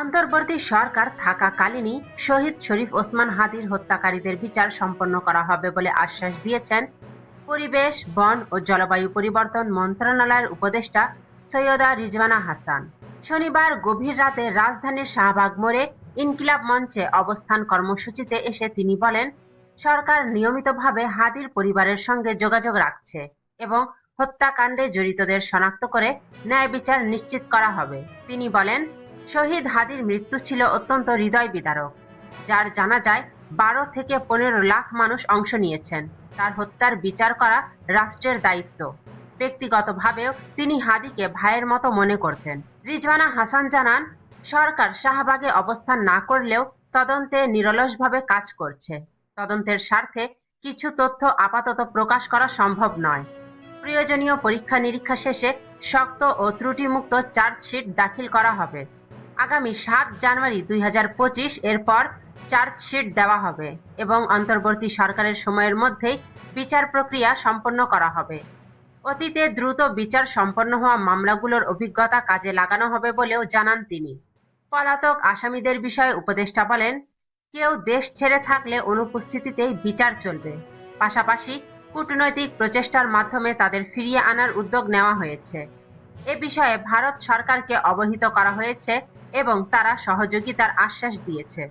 অন্তর্বর্তী সরকার থাকাকালীনই শহীদ শরীফ ওসমান হাদির হত্যাকারীদের বিচার সম্পন্ন করা হবে বলে আশ্বাস দিয়েছেন পরিবেশ, বন ও জলবায়ু পরিবর্তন মন্ত্রণালয়ের উপদেষ্টা সৈয়দা রিজওয়ানা হাসান। শনিবার গভীর রাতে রাজধানীর শাহবাগ মোড়ে ইনকিলাব মঞ্চে অবস্থান কর্মসূচিতে এসে তিনি বলেন, সরকার নিয়মিতভাবে হাদির পরিবারের সঙ্গে যোগাযোগ রাখছে এবং হত্যাকাণ্ডে জড়িতদের শনাক্ত করে ন্যায় বিচার নিশ্চিত করা হবে। তিনি বলেন, শহীদ হাদির মৃত্যু ছিল অত্যন্ত হৃদয় বিদারক, যার জানাজায় 12 থেকে 15 লাখ মানুষ অংশ নিয়েছেন। তার হত্যার বিচার করা রাষ্ট্রের দায়িত্ব। ব্যক্তিগতভাবেও তিনি হাদিকে ভাইয়ের মতো মনে করতেন। রিজওয়ানা হাসান জানান, সরকার শাহবাগে অবস্থান না করলেও তদন্তে নিরলসভাবে কাজ করছে। তদন্তের স্বার্থে কিছু তথ্য আপাতত প্রকাশ করা সম্ভব নয়। প্রয়োজনীয় পরীক্ষা নিরীক্ষা শেষে শক্ত ও ত্রুটিমুক্ত চার্জশিট দাখিল করা হবে। আগামী 7 জানুয়ারি 2025 এরপর চার্জশিট দেওয়া হবে এবং অন্তর্বর্তী সরকারের সময়ের মধ্যেই বিচার প্রক্রিয়া সম্পন্ন করা হবে। অতীতে দ্রুত বিচার সম্পন্ন হওয়া মামলাগুলোর অভিজ্ঞতা কাজে লাগানো হবে বলেও জানান তিনি। পলাতক আসামিদের বিষয়ে উপদেষ্টা বলেন, কেউ দেশ ছেড়ে থাকলে অনুপস্থিতিতেই বিচার চলবে। পাশাপাশি কূটনৈতিক প্রচেষ্টার মাধ্যমে তাদের ফিরিয়ে আনার উদ্যোগ নেওয়া হয়েছে। এ বিষয়ে ভারত সরকারকে অবহিত করা হয়েছে এবং তারা সহযোগিতার আশ্বাস দিয়েছে।